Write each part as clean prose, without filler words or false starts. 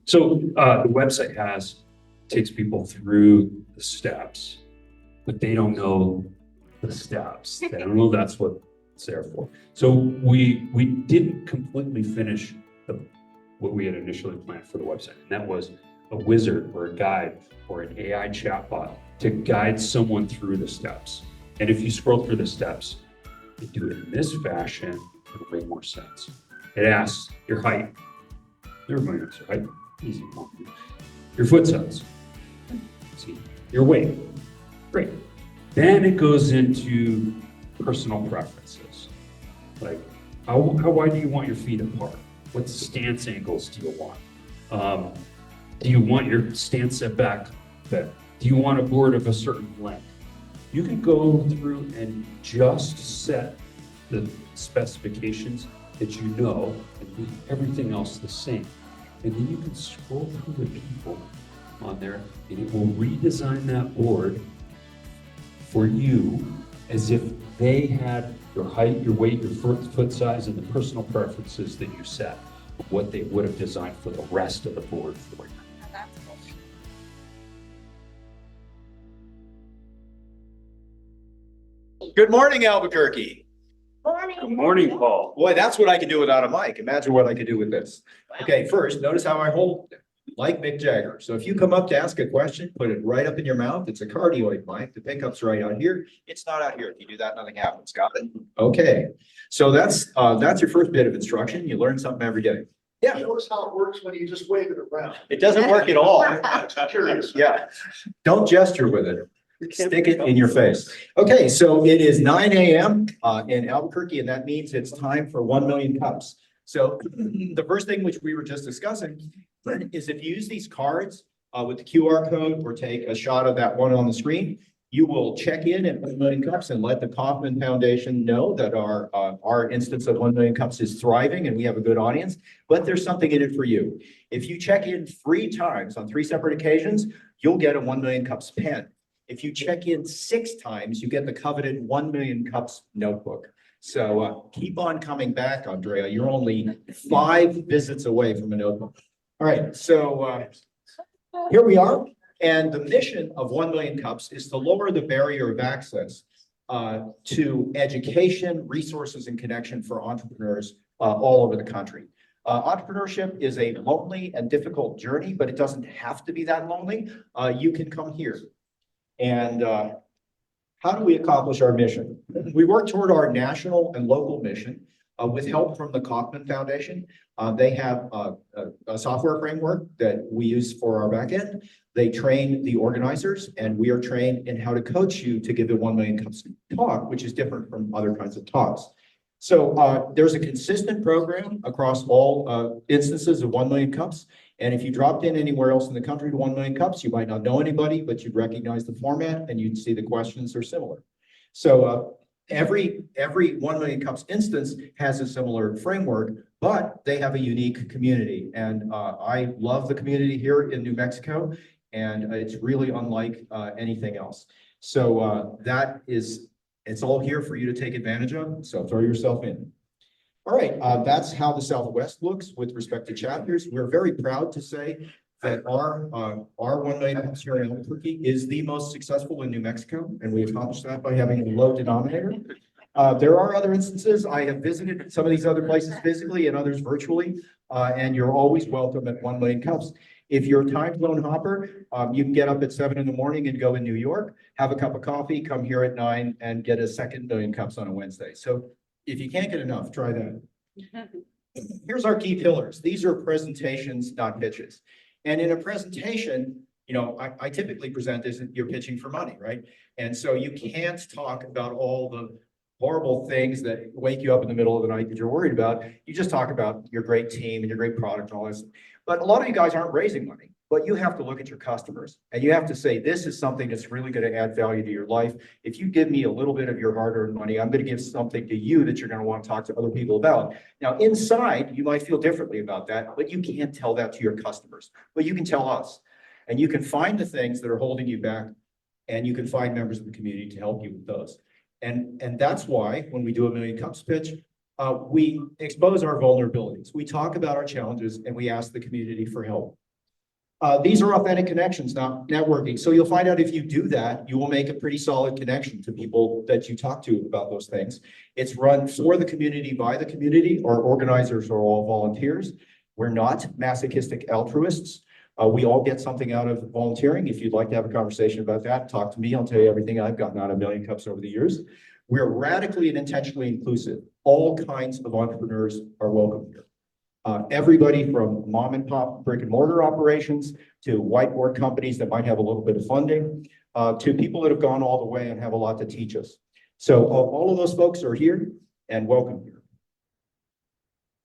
So the website takes people through the steps, but they don't know the steps. They don't know that's what it's there for. So we didn't completely finish what we had initially planned for the website, and that was a wizard or a guide or an AI chatbot to guide someone through the steps. And if you scroll through the steps, you do it in this fashion, it'll make more sense. It asks your height. Everybody knows your height. Easy. Your foot size. See, your weight. Great. Then it goes into personal preferences. Like, how wide do you want your feet apart? What stance angles do you want? Do you want your stance set back better? Do you want a board of a certain length? You can go through and just set the specifications that you know and leave everything else the same. And then you can scroll through the people on there and it will redesign that board for you as if they had your height, your weight, your foot size, and the personal preferences that you set, what they would have designed for the rest of the board for you. Good morning, Albuquerque. Good morning, Paul. Boy, that's what I could do without a mic. Imagine what I could do with this. Okay, first, notice how I hold it, like Mick Jagger. So if you come up to ask a question, put it right up in your mouth. It's a cardioid mic. The pickup's right out here. It's not out here. If you do that, nothing happens. Got it? Okay. So that's your first bit of instruction. You learn something every day. Yeah. Notice how it works when you just wave it around. It doesn't work at all. Curious. Yeah. Don't gesture with it. Stick it in your face. Okay, so it is 9 a.m. In Albuquerque, and that means it's time for 1 million cups. So the first thing which we were just discussing is if you use these cards with the QR code or take a shot of that one on the screen, you will check in at 1 million cups and let the Kaufman Foundation know that our instance of 1 million cups is thriving and we have a good audience, but there's something in it for you. If you check in 3 times on 3 separate occasions, you'll get a 1 million cups pen. If you check in 6 times, you get the coveted 1 million cups notebook. So keep on coming back, Andrea. You're only 5 visits away from a notebook. All right, so here we are. And the mission of 1 million cups is to lower the barrier of access to education, resources, and connection for entrepreneurs all over the country. Entrepreneurship is a lonely and difficult journey, but it doesn't have to be that lonely. You can come here. And how do we accomplish our mission? We work toward our national and local mission with help from the Kaufman Foundation. They have a software framework that we use for our backend. They train the organizers, and we are trained in how to coach you to give the 1 million cups talk, which is different from other kinds of talks. So there's a consistent program across all instances of 1 million cups. And if you dropped in anywhere else in the country to 1 million cups, you might not know anybody, but you'd recognize the format and you'd see the questions are similar. So every 1 million cups instance has a similar framework, but they have a unique community. And I love the community here in New Mexico, and it's really unlike anything else. So it's all here for you to take advantage of. So throw yourself in. All right, that's how the Southwest looks with respect to chapters. We're very proud to say that our 1 million cups here in Albuquerque is the most successful in New Mexico, and we accomplished that by having a low denominator. There are other instances. I have visited some of these other places physically and others virtually, and you're always welcome at 1 million cups. If you're a time zone hopper, you can get up at 7 in the morning and go in New York, have a cup of coffee, come here at 9 and get a second million cups on a Wednesday. So if you can't get enough, try that. Here's our key pillars. These are presentations, not pitches. And in a presentation, you know, I typically present this, you're pitching for money, right? And so you can't talk about all the horrible things that wake you up in the middle of the night that you're worried about. You just talk about your great team and your great product and all this. But a lot of you guys aren't raising money, but you have to look at your customers and you have to say, this is something that's really going to add value to your life. If you give me a little bit of your hard-earned money, I'm going to give something to you that you're going to want to talk to other people about. Now, inside, you might feel differently about that, but you can't tell that to your customers, but you can tell us. And you can find the things that are holding you back, and you can find members of the community to help you with those. And that's why when we do a million cups pitch, We expose our vulnerabilities. We talk about our challenges and we ask the community for help. These are authentic connections, not networking. So you'll find out if you do that, you will make a pretty solid connection to people that you talk to about those things. It's run for the community, by the community. Our organizers are all volunteers. We're not masochistic altruists. We all get something out of volunteering. If you'd like to have a conversation about that, talk to me. I'll tell you everything I've gotten out of Million Cups over the years. We're radically and intentionally inclusive. All kinds of entrepreneurs are welcome here. Everybody from mom and pop brick and mortar operations to whiteboard companies that might have a little bit of funding, to people that have gone all the way and have a lot to teach us. So all of those folks are here and welcome here.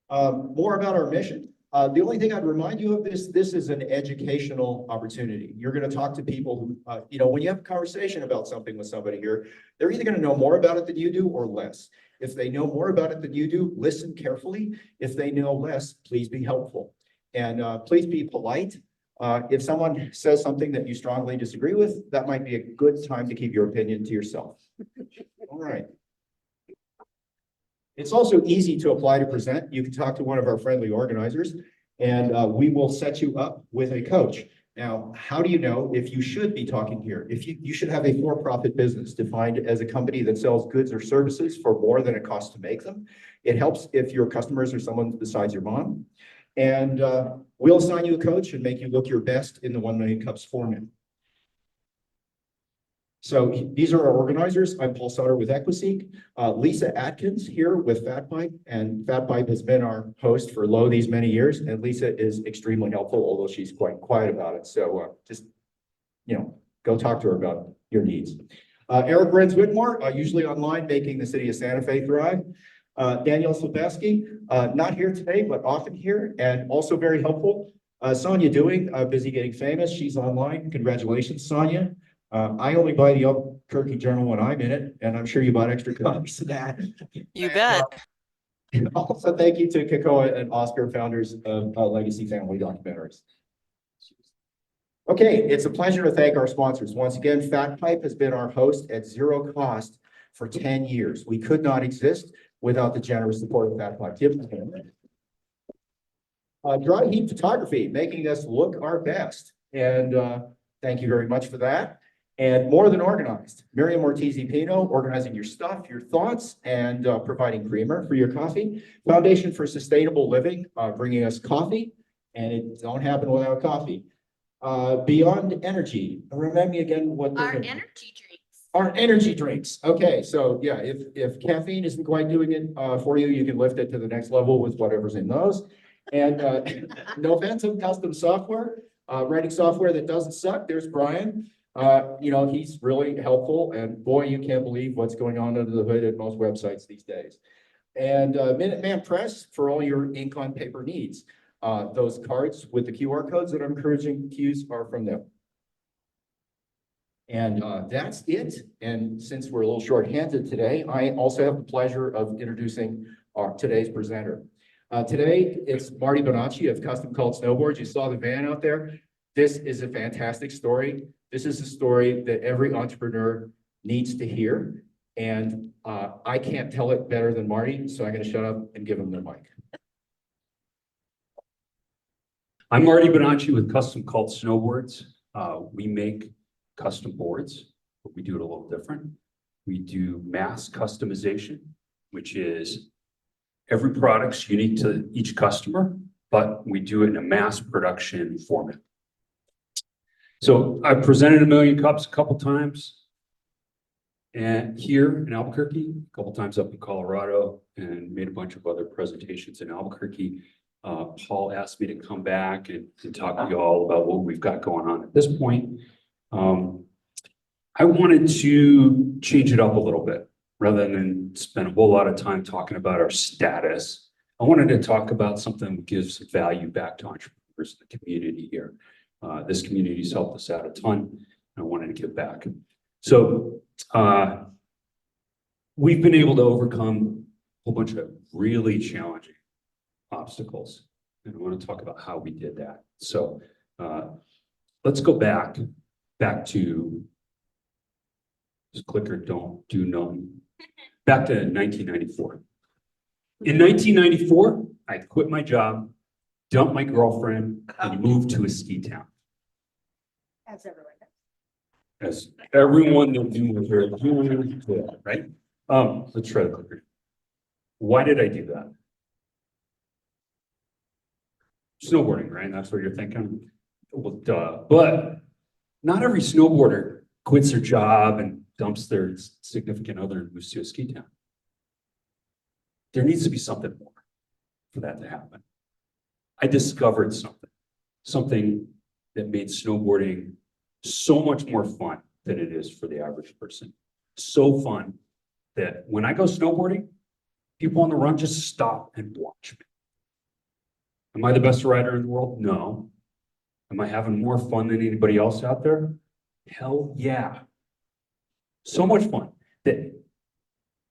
More about our mission. The only thing I'd remind you of this is an educational opportunity. You're going to talk to people who, when you have a conversation about something with somebody here, they're either going to know more about it than you do or less. If they know more about it than you do, listen carefully. If they know less, please be helpful. And please be polite. If someone says something that you strongly disagree with, that might be a good time to keep your opinion to yourself. All right. It's also easy to apply to present. You can talk to one of our friendly organizers and we will set you up with a coach. Now, how do you know if you should be talking here? If you should have a for-profit business defined as a company that sells goods or services for more than it costs to make them. It helps if your customers are someone besides your mom. And we'll assign you a coach and make you look your best in the 1 Million Cups format. So these are our organizers. I'm Paul Sutter with Equiseek. Lisa Atkins here with FatPipe, and FatPipe has been our host for these many years, and Lisa is extremely helpful, although she's quite quiet about it. So just, go talk to her about your needs. Eric Renz Whitmore, usually online, making the city of Santa Fe thrive. Daniel Silbeski, not here today, but often here, and also very helpful. Sonia Dewing, busy getting famous. She's online. Congratulations, Sonia. I only buy the Albuquerque Journal when I'm in it, and I'm sure you bought extra copies of that. You bet. Also, thank you to Kakoa and Oscar, founders of Legacy Family Documentaries. Okay, it's a pleasure to thank our sponsors. Once again, FatPipe has been our host at zero cost for 10 years. We could not exist without the generous support of FatPipe. Dry heat photography, making us look our best. And thank you very much for that. And More Than Organized, Miriam Ortiz-Pino, organizing your stuff, your thoughts, and providing creamer for your coffee. Foundation for Sustainable Living, bringing us coffee, and it don't happen without coffee. Beyond Energy, remind me again what our energy drinks. Our energy drinks. Okay, so yeah, if caffeine isn't quite doing it for you, you can lift it to the next level with whatever's in those. And Noventum Custom Software, writing software that doesn't suck. There's Brian. He's really helpful, and boy, you can't believe what's going on under the hood at most websites these days. And Minuteman Press for all your ink on paper needs. Those cards with the QR codes that I'm encouraging to use are from them. And that's it. And since we're a little short-handed today, I also have the pleasure of introducing today's presenter. Today, it's Marty Bonacci of Custom Called Snowboards. You saw the van out there. This is a fantastic story. This is a story that every entrepreneur needs to hear. And I can't tell it better than Marty, so I'm going to shut up and give him the mic. I'm Marty Bonacci with Custom Called Snowboards. We make custom boards, but we do it a little different. We do mass customization, which is every product's unique to each customer, but we do it in a mass production format. So I've presented a Million Cups a couple times, and here in Albuquerque, a couple times up in Colorado, and made a bunch of other presentations in Albuquerque. Paul asked me to come back and talk to you all about what we've got going on at this point. I wanted to change it up a little bit rather than spend a whole lot of time talking about our status. I wanted to talk about something that gives value back to entrepreneurs in the community here. This community's helped us out a ton, and I wanted to give back. So we've been able to overcome a whole bunch of really challenging obstacles, and I want to talk about how we did that. So let's go back to this clicker, don't do none. Back to 1994. In 1994, I quit my job, dumped my girlfriend, and moved to a ski town. As everyone does. As everyone that knew what they're doing, did, right? Let's try the clicker. Why did I do that? Snowboarding, right? That's what you're thinking. Well, duh. But not every snowboarder quits their job and dumps their significant other and moves to a ski town. There needs to be something more for that to happen. I discovered something that made snowboarding so much more fun than it is for the average person. So fun that when I go snowboarding, people on the run just stop and watch me. Am I the best rider in the world? No. Am I having more fun than anybody else out there? Hell yeah. So much fun that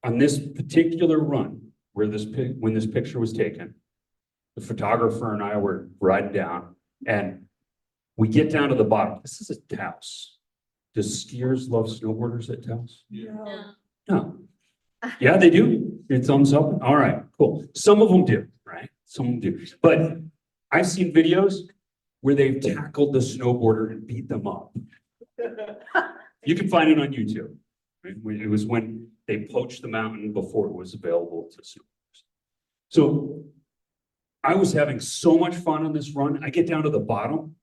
on this particular run, when this picture was taken, the photographer and I were riding down, and we get down to the bottom. This is a Taos. Does skiers love snowboarders at Taos? No. No. Yeah, they do. Your thumbs up. All right, cool. Some of them do, right? Some of them do. But I've seen videos where they've tackled the snowboarder and beat them up. You can find it on YouTube. Right? It was when they poached the mountain before it was available to snowboarders. So I was having so much fun on this run. I get down to the bottom,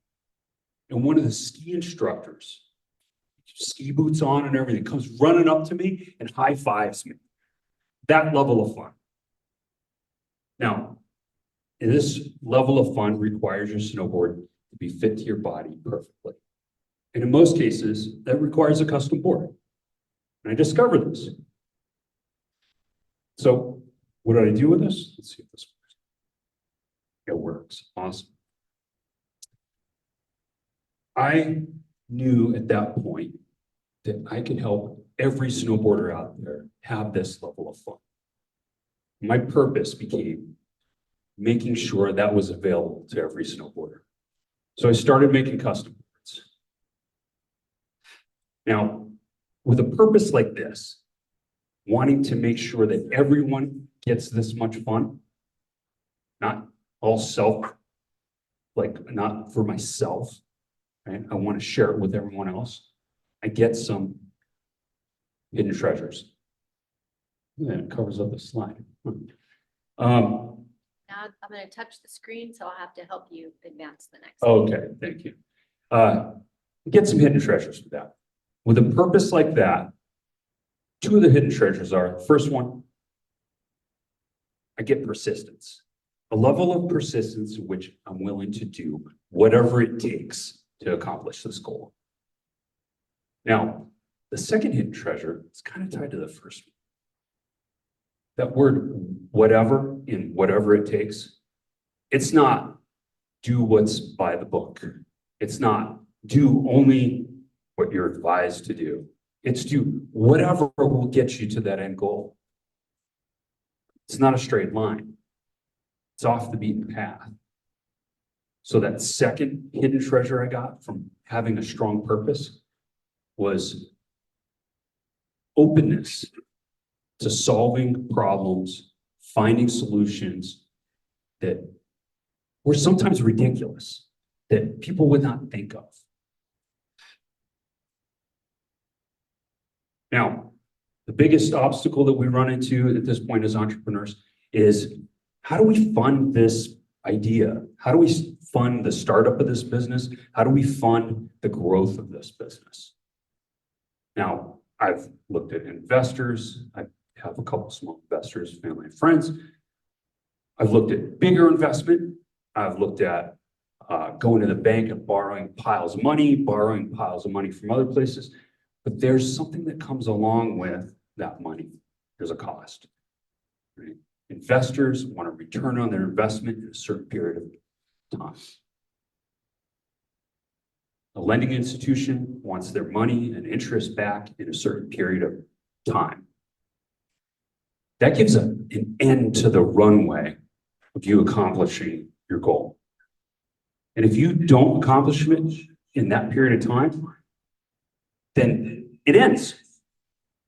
and one of the ski instructors, ski boots on and everything, comes running up to me and high fives me. That level of fun. Now, this level of fun requires your snowboard to be fit to your body perfectly. And in most cases, that requires a custom board. And I discovered this. So what did I do with this? Let's see if this works. It works. Awesome. I knew at that point that I could help every snowboarder out there have this level of fun. My purpose became making sure that was available to every snowboarder. So I started making custom boards. Now, with a purpose like this, wanting to make sure that everyone gets this much fun, not all not for myself, right? I want to share it with everyone else. I get some hidden treasures. Yeah, it covers up the slide. Now I'm going to touch the screen, so I'll have to help you advance the next. Okay, thank you. Get some hidden treasures with that. With a purpose like that, two of the hidden treasures are, first one, I get persistence. A level of persistence in which I'm willing to do whatever it takes to accomplish this goal. Now, the second hidden treasure is kind of tied to the first one. That word, whatever, in whatever it takes, it's not do what's by the book. It's not do only what you're advised to do. It's do whatever will get you to that end goal. It's not a straight line. It's off the beaten path. So that second hidden treasure I got from having a strong purpose was openness to solving problems, finding solutions that were sometimes ridiculous, that people would not think of. Now, the biggest obstacle that we run into at this point as entrepreneurs is, how do we fund this idea? How do we fund the startup of this business? How do we fund the growth of this business? Now, I've looked at investors. I have a couple small investors, family and friends. I've looked at bigger investment. I've looked at going to the bank and borrowing piles of money from other places. But there's something that comes along with that money. There's a cost. Right? Investors want a return on their investment in a certain period of time. A lending institution wants their money and interest back in a certain period of time. That gives an end to the runway of you accomplishing your goal. And if you don't accomplish it in that period of time, then it ends.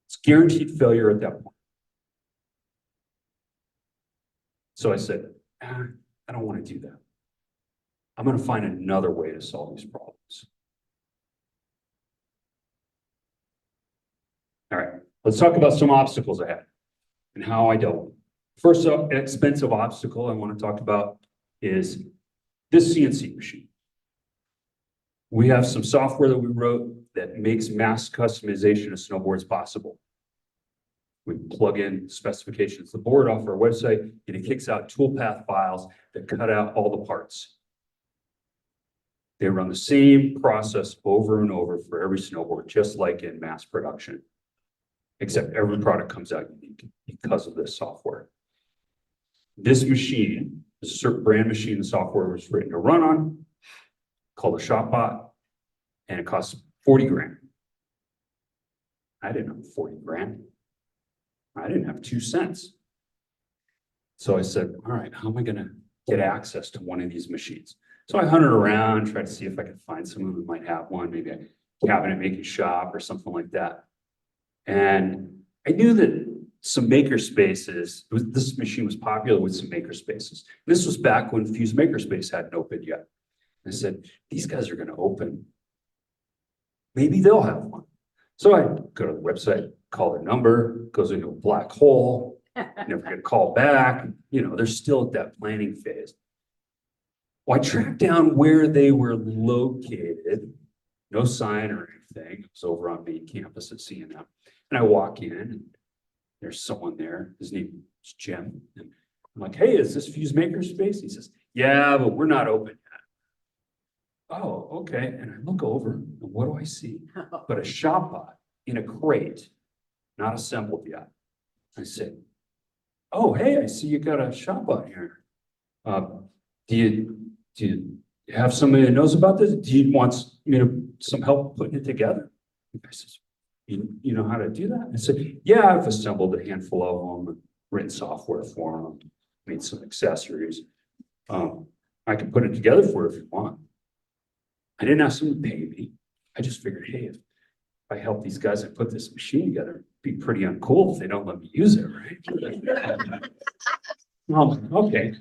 It's guaranteed failure at that point. So I said, I don't want to do that. I'm going to find another way to solve these problems. All right, let's talk about some obstacles I had and how I dealt with them. First expensive obstacle I want to talk about is this CNC machine. We have some software that we wrote that makes mass customization of snowboards possible. We plug in specifications, the board off our website, and it kicks out toolpath files that cut out all the parts. They run the same process over and over for every snowboard, just like in mass production, except every product comes out unique because of this software. This machine is a certain brand machine the software was written to run on, called a ShopBot, and it costs 40 grand. I didn't have 40 grand. I didn't have 2 cents. So I said, all right, how am I gonna get access to one of these machines? So I hunted around, tried to see if I could find someone who might have one, maybe a cabinet making shop or something like that. And I knew that some maker spaces, this machine was popular with some maker spaces. This was back when Fuse Makerspace hadn't opened yet. I said, these guys are gonna open. Maybe they'll have one. So I go to the website, call their number, goes into a black hole, never get a call back. You know, they're still at that planning phase. Well, I tracked down where they were located. No sign or anything. It was over on main campus at CNM. And I walk in and there's someone there. His name is Jim. And I'm like, hey, is this Fuse Makerspace? He says, yeah, but we're not open yet. Oh, okay. And I look over and what do I see? But a ShopBot in a crate, not assembled yet. I said, oh, hey, I see you got a ShopBot here. Do you have somebody that knows about this? Do you want some help putting it together? I says, you know how to do that? I said, yeah, I've assembled a handful of them, written software for them, made some accessories. I can put it together for you if you want. I didn't ask them to pay me. I just figured, hey, if I help these guys and put this machine together, it'd be pretty uncool if they don't let me use it, right? Okay.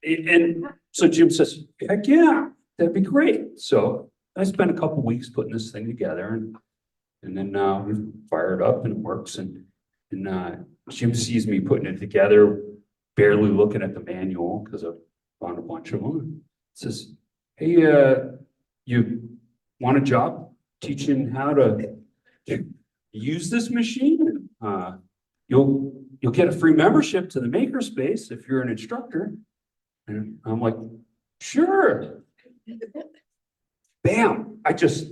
And so Jim says, heck yeah, that'd be great. So I spent a couple weeks putting this thing together and then we fire it up and it works. And Jim sees me putting it together, barely looking at the manual because I've found a bunch of them. Says, hey, you want a job teaching how to use this machine? You'll get a free membership to the makerspace if you're an instructor. And I'm like, sure. Bam, I just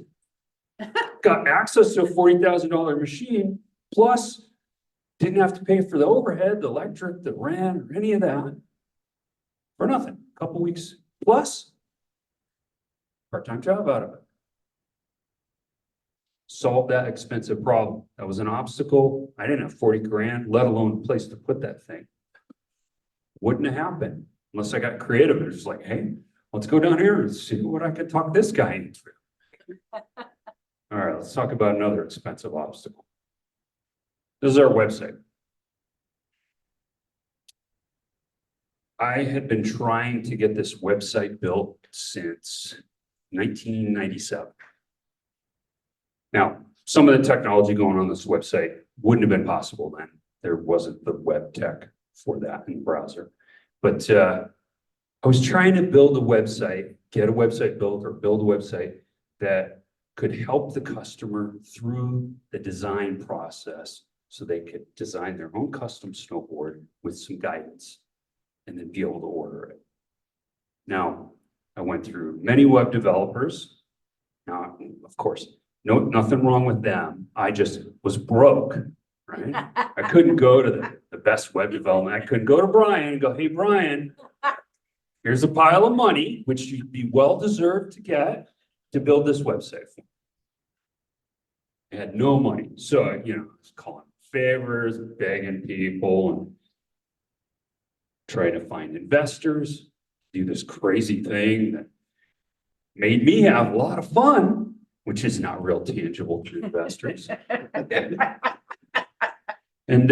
got access to a $40,000 machine, plus didn't have to pay for the overhead, the electric, the rent, or any of that for nothing. A couple weeks plus part-time job out of it. Solve that expensive problem. That was an obstacle. I didn't have 40 grand, let alone a place to put that thing. Wouldn't have happened unless I got creative and just like, hey, let's go down here and see what I could talk this guy into. All right, let's talk about another expensive obstacle. This is our website. I had been trying to get this website built since 1997. Now, some of the technology going on this website wouldn't have been possible then. There wasn't the web tech for that in the browser. But I was trying to build a website, get a website built or build a website that could help the customer through the design process so they could design their own custom snowboard with some guidance and then be able to order it. Now, I went through many web developers. Now, of course, nothing wrong with them. I just was broke, right? I couldn't go to the best web development. I couldn't go to Brian and go, hey, Brian, here's a pile of money, which you'd be well-deserved to get to build this website for me. I had no money. So, I was calling favors, begging people and trying to find investors, do this crazy thing that made me have a lot of fun, which is not real tangible to investors. And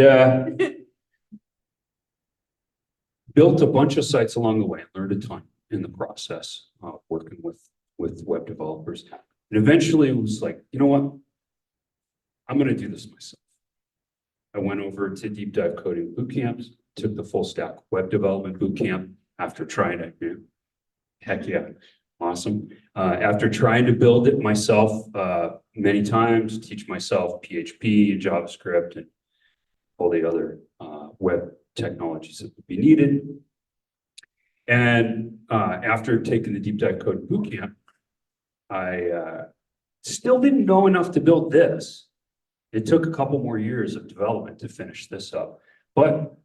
built a bunch of sites along the way, learned a ton in the process, working with web developers. And eventually it was like, you know what? I'm going to do this myself. I went over to deep dive coding boot camps, took the full stack web development boot camp after trying to, heck yeah, awesome. After trying to build it myself many times, teach myself PHP, JavaScript, and all the other web technologies that would be needed. And after taking the deep dive code boot camp, I still didn't know enough to build this. It took a couple more years of development to finish this up, but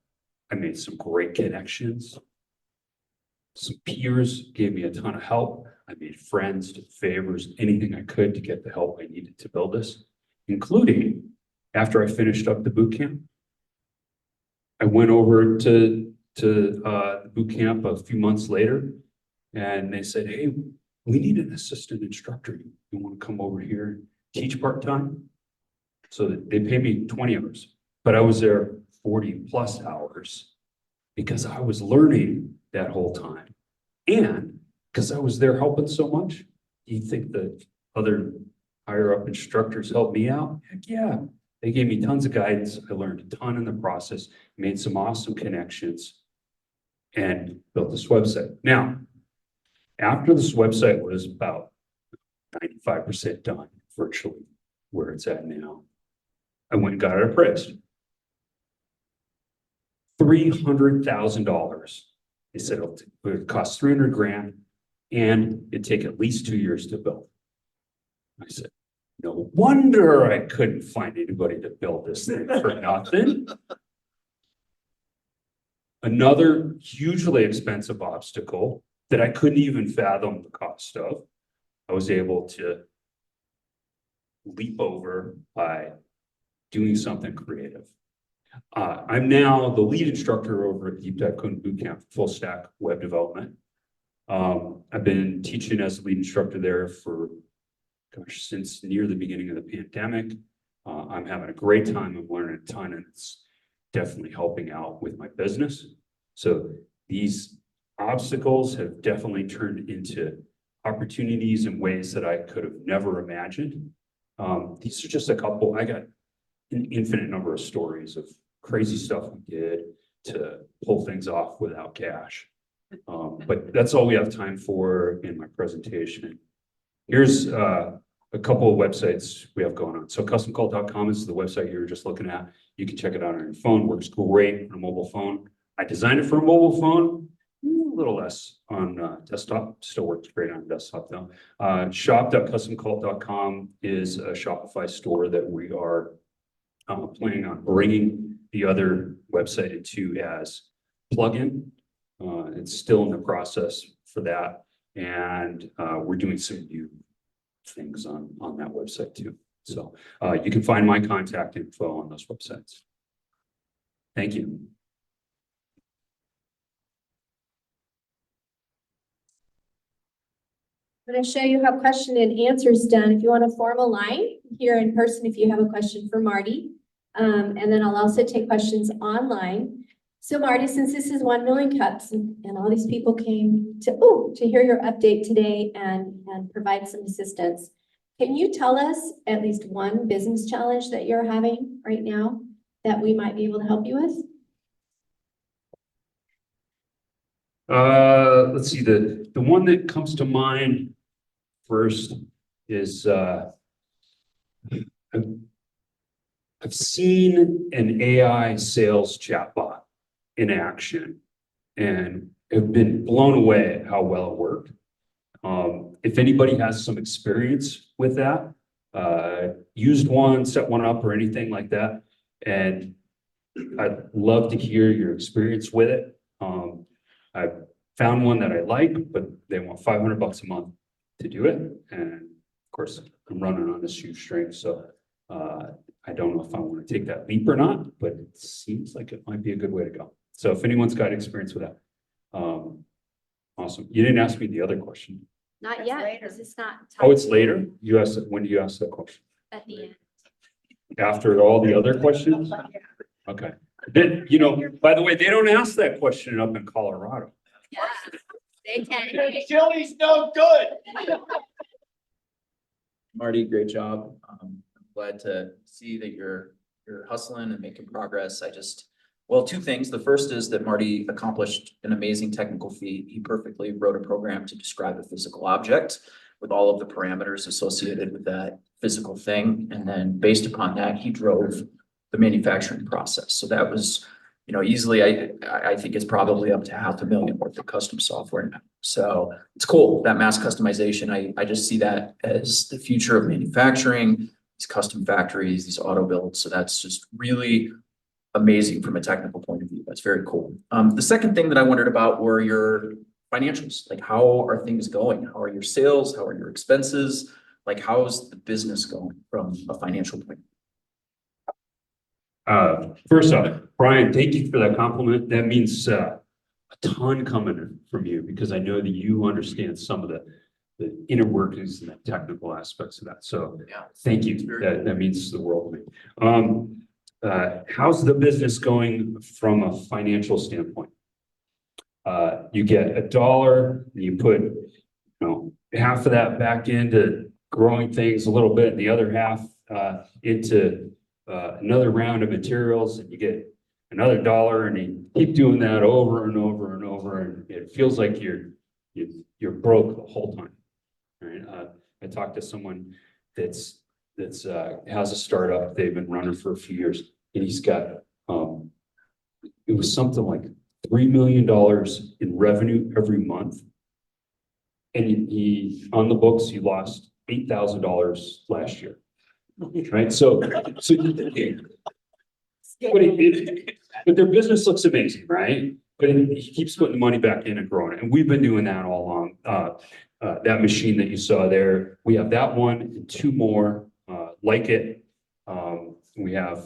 I made some great connections. Some peers gave me a ton of help. I made friends, did favors, anything I could to get the help I needed to build this, including after I finished up the boot camp. I went over to the boot camp a few months later, and they said, hey, we need an assistant instructor. You want to come over here and teach part-time? So they paid me 20 hours, but I was there 40 plus hours because I was learning that whole time. And because I was there helping so much, do you think that other higher up instructors helped me out? Heck yeah. They gave me tons of guidance. I learned a ton in the process, made some awesome connections, and built this website. Now, after this website was about 95% done, virtually where it's at now, I went and got it appraised. $300,000. They said it would cost 300 grand and it'd take at least 2 years to build. I said, no wonder I couldn't find anybody to build this thing for nothing. Another hugely expensive obstacle that I couldn't even fathom the cost of, I was able to leap over by doing something creative. I'm now the lead instructor over at Deep Dive Coding Bootcamp, full stack web development. I've been teaching as a lead instructor there for, gosh, since near the beginning of the pandemic. I'm having a great time. I'm learning a ton, and it's definitely helping out with my business. So these obstacles have definitely turned into opportunities in ways that I could have never imagined. These are just a couple. I got an infinite number of stories of crazy stuff we did to pull things off without cash. But that's all we have time for in my presentation. Here's a couple of websites we have going on. So customcall.com is the website you were just looking at. You can check it out on your phone, works great on a mobile phone. I designed it for a mobile phone, a little less on desktop, still works great on desktop though. Shop.customcall.com is a Shopify store that we are planning on bringing the other website into as plugin. It's still in the process for that. And we're doing some new things on that website too. So you can find my contact info on those websites. Thank you. I'm going to show you how question and answer is done. If you want to form a line here in person, if you have a question for Marty, and then I'll also take questions online. So Marty, since this is 1 million cups and all these people came to hear your update today and provide some assistance, can you tell us at least one business challenge that you're having right now that we might be able to help you with? Let's see, the one that comes to mind first is I've seen an AI sales chatbot in action and have been blown away at how well it worked. If anybody has some experience with that, used one, set one up or anything like that, and I'd love to hear your experience with it. I found one that I like, but they want $500 a month to do it. And of course, I'm running on this shoestring, so I don't know if I want to take that leap or not, but it seems like it might be a good way to go. So if anyone's got experience with that, awesome. You didn't ask me the other question. Not That's yet, later. because it's not. Oh, it's later? You asked it, when do you ask that question? At the end. After all the other questions? Okay. Then, you know, by the way, they don't ask that question up in Colorado. Yeah, they can. Chili's no good. Marty, great job. I'm glad to see that you're hustling and making progress. Well, two things. The first is that Marty accomplished an amazing technical feat. He perfectly wrote a program to describe a physical object with all of the parameters associated with that physical thing. And then based upon that, he drove the manufacturing process. So that was, easily, I think it's probably up to $500,000 worth of custom software now. So it's cool, that mass customization. I just see that as the future of manufacturing, these custom factories, these auto builds. So that's just really amazing from a technical point of view. That's very cool. The second thing that I wondered about were your financials. Like, how are things going? How are your sales? How are your expenses? Like, how's the business going from a financial point? First off, Brian, thank you for that compliment. That means a ton coming in from you because I know that you understand some of the inner workings and the technical aspects of that. So Yeah. thank you. That means the world to me. How's the business going from a financial standpoint? You get $1, you put, half of that back into growing things a little bit, and the other half into another round of materials, and you get another $1, and you keep doing that over and over and over, and it feels like you're broke the whole time. Right? I talked to someone that's has a startup. They've been running for a few years, and he's got it was something like $3 million in revenue every month, and he on the books he lost $8,000 last year. Right, so but their business looks amazing, right? But he keeps putting the money back in and growing it, and we've been doing that all along. That machine that you saw there, we have that one and two more like it. We have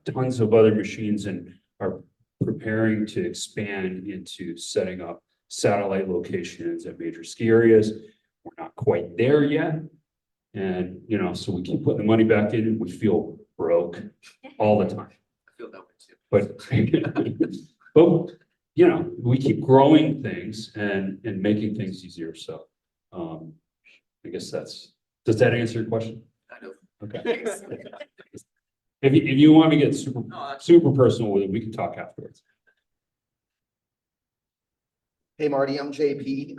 tons of other machines and are preparing to expand into setting up satellite locations at major ski areas. We're not quite there yet. And, so we keep putting the money back in and we feel broke all the time. I feel that way too. But, we keep growing things and making things easier. So, I guess does that answer your question? Kind of. Okay. If you want to get super personal with it, we can talk afterwards. Hey, Marty, I'm JP.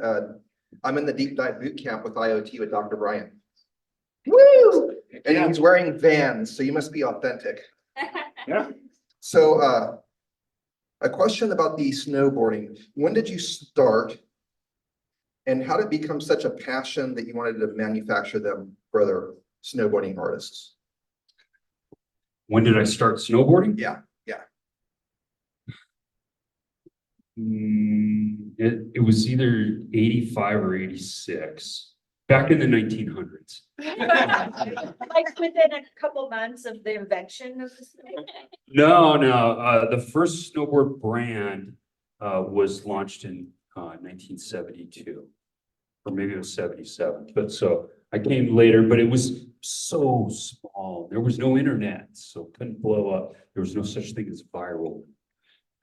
I'm in the deep dive boot camp with IoT with Dr. Bryant. Woo! And he's wearing Vans, so you must be authentic. Yeah. So, a question about the snowboarding. When did you start? And how did it become such a passion that you wanted to manufacture them for other snowboarding artists? When did I start snowboarding? Yeah. It was either 85 or 86, back in the 1900s. Like within a couple months of the invention of the snowboard? No. The first snowboard brand was launched in 1972, or maybe it was 77. But so I came later, but it was so small. There was no internet, so it couldn't blow up. There was no such thing as viral.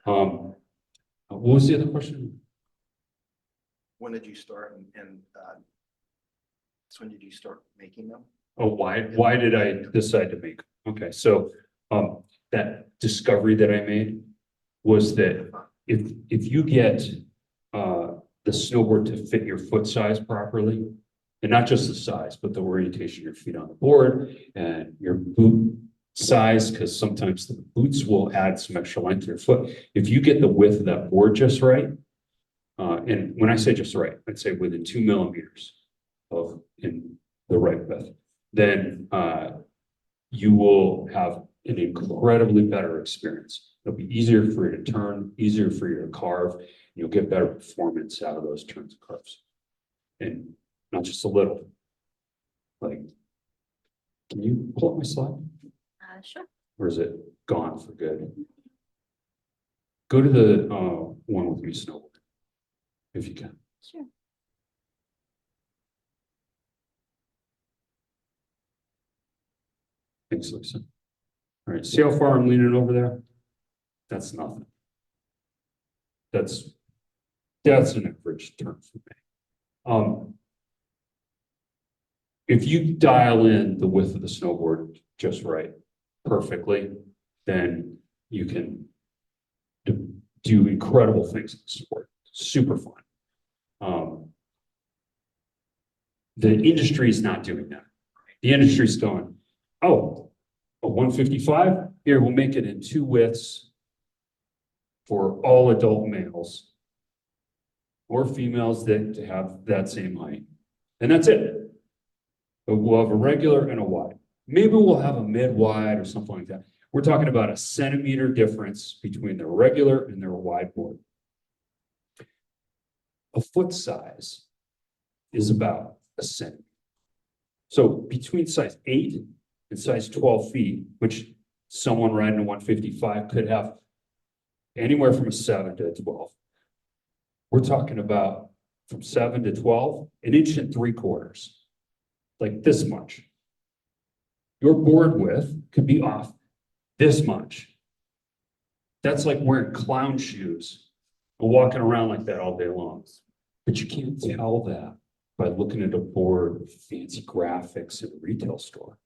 What was the other question? When did you start and when did you start making them? Oh, why did I decide to make? Okay, so that discovery that I made was that if you get the snowboard to fit your foot size properly, and not just the size, but the orientation of your feet on the board and your boot size, because sometimes the boots will add some extra length to your foot. If you get the width of that board just right, and when I say just right, I'd say within 2 millimeters in the right width, then you will have an incredibly better experience. It'll be easier for you to turn, easier for you to carve. You'll get better performance out of those turns and carves. And not just a little. Like, can you pull up my slide? Sure. Or is it gone for good? Go to the one with me snowboard, if you can. Sure. Thanks, Lisa. All right, see how far I'm leaning over there? That's nothing. That's an average term for me. If you dial in the width of the snowboard just right, perfectly, then you can do incredible things in the sport. Super fun. The industry is not doing that. The industry's going, oh, a 155, here, we'll make it in 2 widths for all adult males or females that have that same height. And that's it. But we'll have a regular and a wide. Maybe we'll have a mid-wide or something like that. We're talking about a centimeter difference between their regular and their wide board. A foot size is about a centimeter. So between size 8 and size 12 feet, which someone riding a 155 could have anywhere from a 7 to a 12. We're talking about from 7 to 12, 1 3/4 inches, like this much. Your board width could be off this much. That's like wearing clown shoes and walking around like that all day long. But you can't tell that by looking at a board with fancy graphics in a retail store.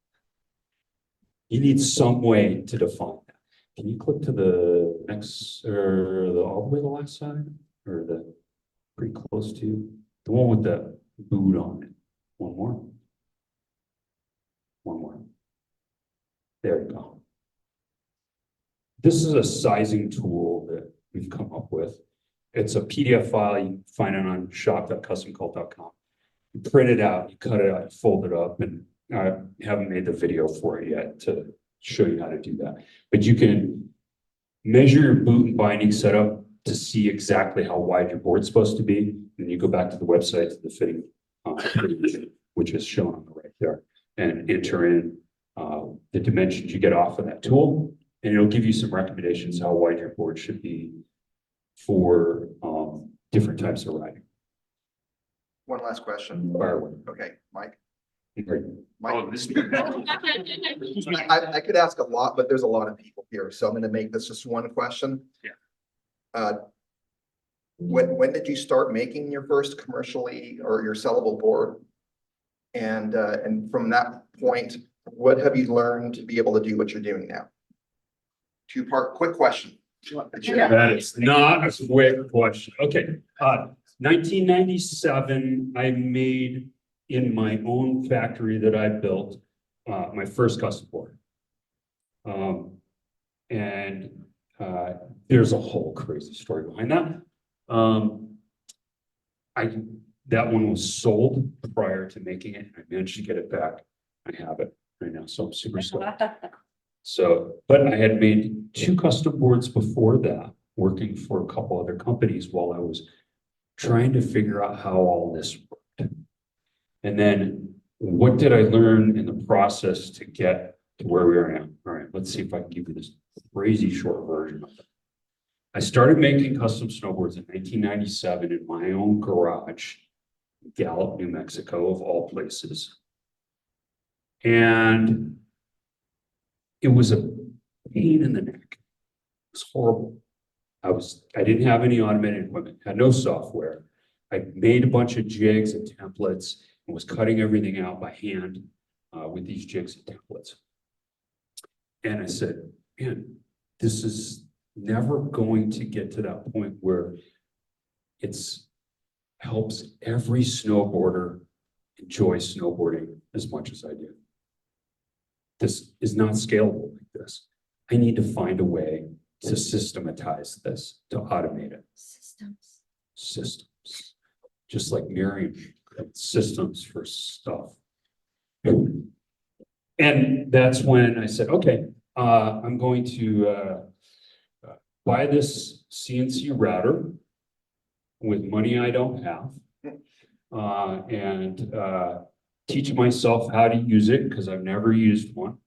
You need some way to define that. Can you click to the next, or the all the way to the last side, or the pretty close to the one with the boot on it? One more. One more. There you go. This is a sizing tool that we've come up with. It's a PDF file. You can find it on shop.customcult.com. You print it out, you cut it out, you fold it up, and I haven't made the video for it yet to show you how to do that. But you can measure your boot and binding setup to see exactly how wide your board's supposed to be. And you go back to the website, to the fitting, which is shown on the right there, and enter in the dimensions you get off of that tool. And it'll give you some recommendations how wide your board should be for different types of riding. One last question. Fire away. Okay, Mike. Oh, this. I could ask a lot, but there's a lot of people here, so I'm gonna make this just one question. Yeah. When did you start making your first commercially or your sellable board? And from that point, what have you learned to be able to do what you're doing now? 2-part quick question. That is not a quick question. Okay, 1997, I made in my own factory that I built my first custom board. There's a whole crazy story behind that. That one was sold prior to making it. I managed to get it back. I have it right now, so I'm super stoked. So, but I had made 2 custom boards before that, working for a couple other companies while I was trying to figure out how all this worked. And then what did I learn in the process to get to where we are now? All right, let's see if I can give you this crazy short version of it. I started making custom snowboards in 1997 in my own garage, Gallup, New Mexico, of all places. And it was a pain in the neck. It was horrible. I didn't have any automated equipment, had no software. I made a bunch of jigs and templates and was cutting everything out by hand with these jigs and templates. And I said, man, this is never going to get to that point where it's helps every snowboarder enjoy snowboarding as much as I do. This is not scalable like this. I need to find a way to systematize this, to automate it. Systems. Just like Miriam, systems for stuff. And that's when I said, okay, I'm going to buy this CNC router with money I don't have, and teach myself how to use it because I've never used one.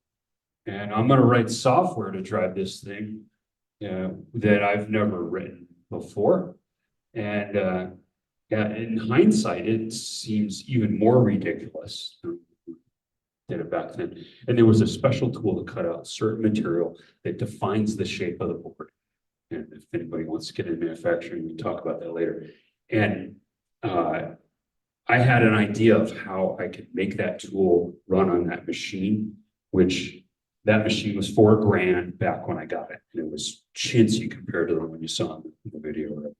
And I'm going to write software to drive this thing that I've never written before. And in hindsight, it seems even more ridiculous than did it back then. And there was a special tool to cut out certain material that defines the shape of the board. And if anybody wants to get into manufacturing, we can talk about that later. And I had an idea of how I could make that tool run on that machine, which that machine was $4,000 back when I got it. And it was chintzy compared to the one you saw in the video.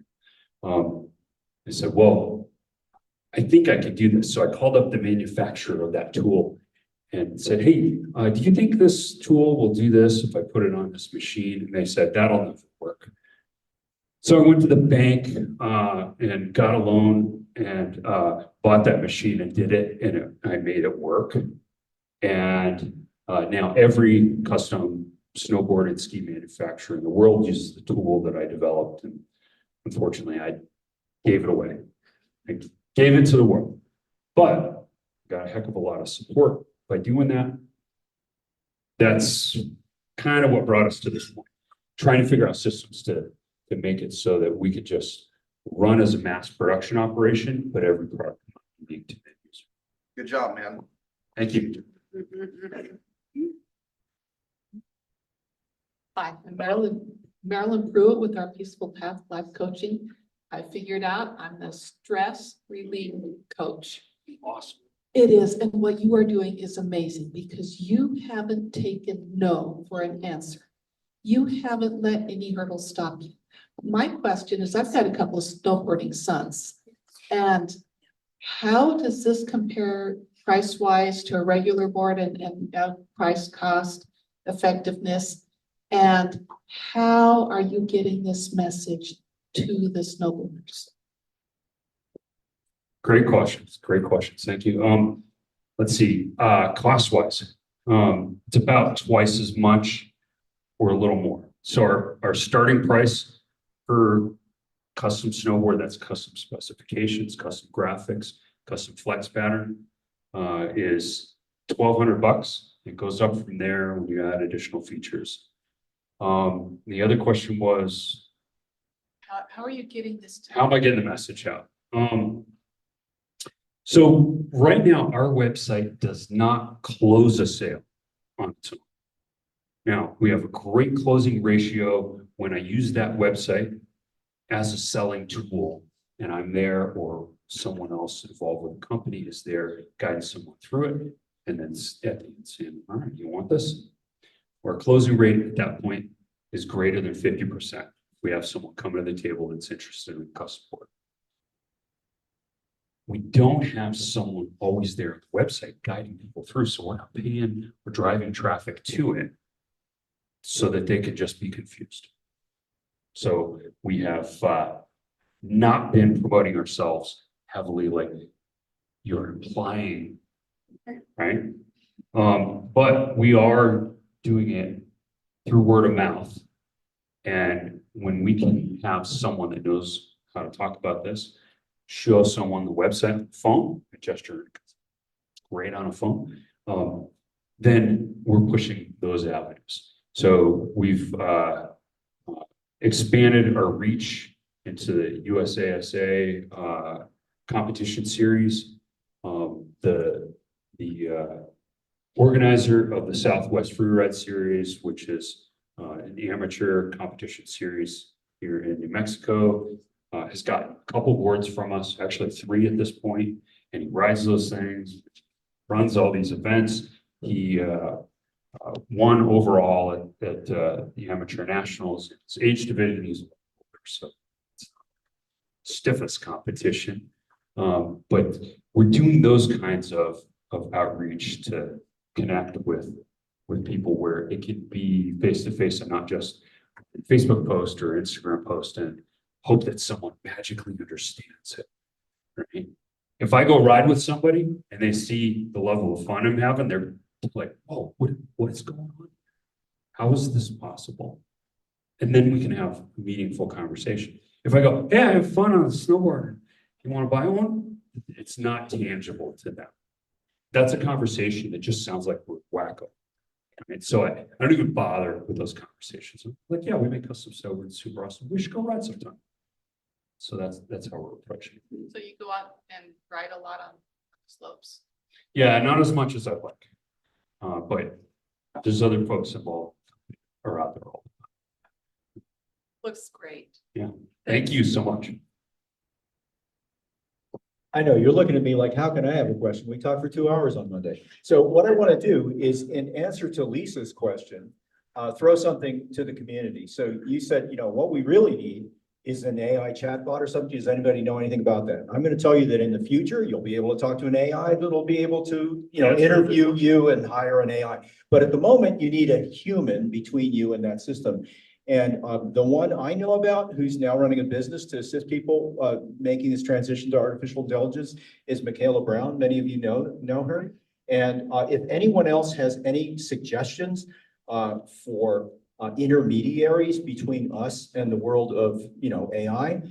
I said, well, I think I could do this. So I called up the manufacturer of that tool and said, hey, do you think this tool will do this if I put it on this machine? And they said, that'll never work. So I went to the bank and got a loan and bought that machine and did it, and I made it work. And now every custom snowboard and ski manufacturer in the world uses the tool that I developed. And unfortunately, I gave it away. I gave it to the world, but got a heck of a lot of support by doing that. That's kind of what brought us to this point, trying to figure out systems to make it so that we could just run as a mass production operation, but every product unique to the user. Good job, man. Thank you. Hi, I'm Marilyn Pruitt with our Peaceful Path Life Coaching. I figured out I'm the stress relief coach. Awesome. It is, and what you are doing is amazing because you haven't taken no for an answer. You haven't let any hurdles stop you. My question is, I've got a couple of snowboarding sons, and how does this compare price-wise to a regular board and price, cost, effectiveness? And how are you getting this message to the snowboarders? Great questions. Great questions. Thank you. Let's see, cost-wise, it's about twice as much or a little more. So our starting price for custom snowboard, that's custom specifications, custom graphics, custom flex pattern, is $1,200. It goes up from there when you add additional features. The other question was, How are you getting this? how am I getting the message out? So right now, our website does not close a sale on its own. Now, we have a great closing ratio when I use that website as a selling tool, and I'm there, or someone else involved with the company is there guiding someone through it, and then at the end saying, all right, you want this? Our closing rate at that point is greater than 50%. We have someone coming to the table that's interested in custom board. We don't have someone always there at the website guiding people through, so we're not paying or driving traffic to it so that they could just be confused. So we have not been promoting ourselves heavily like you're implying, right? But we are doing it through word of mouth. And when we can have someone that knows how to talk about this, show someone the website on the phone, a gesture, great on a phone, then we're pushing those avenues. So we've expanded our reach into the USASA competition series. The organizer of the Southwest Freeride Series, which is an amateur competition series here in New Mexico, has gotten a couple boards from us, actually 3 at this point, and he rides those things, runs all these events. He won overall at the amateur nationals. His age division, he's older, so it's stiffest competition. But we're doing those kinds of outreach to connect with people where it can be face to face and not just a Facebook post or Instagram post and hope that someone magically understands it. Right? If I go ride with somebody and they see the level of fun I'm having, they're like, "Oh, what is going on? How is this possible?" And then we can have a meaningful conversation. If I go, "Hey, I have fun on a snowboard. You want to buy one?" It's not tangible to them. That's a conversation that just sounds like we're wacko. And so I don't even bother with those conversations. I'm like, yeah, we make custom snowboards, super awesome. We should go ride sometime. So that's how we're approaching it. So you go out and ride a lot on slopes. Yeah, not as much as I'd like. But there's other folks involved or out there all the time. Looks great. Thank you so much. I know, you're looking at me like, how can I have a question? We talked for 2 hours on Monday. So what I want to do is, in answer to Lisa's question, throw something to the community. So you said, what we really need is an AI chatbot or something. Does anybody know anything about that? I'm going to tell you that in the future, you'll be able to talk to an AI that'll be able to, interview you and hire an AI. But at the moment, you need a human between you and that system. And the one I know about who's now running a business to assist people making this transition to artificial intelligence is Michaela Brown. Many of you know her. And if anyone else has any suggestions for intermediaries between us and the world of AI,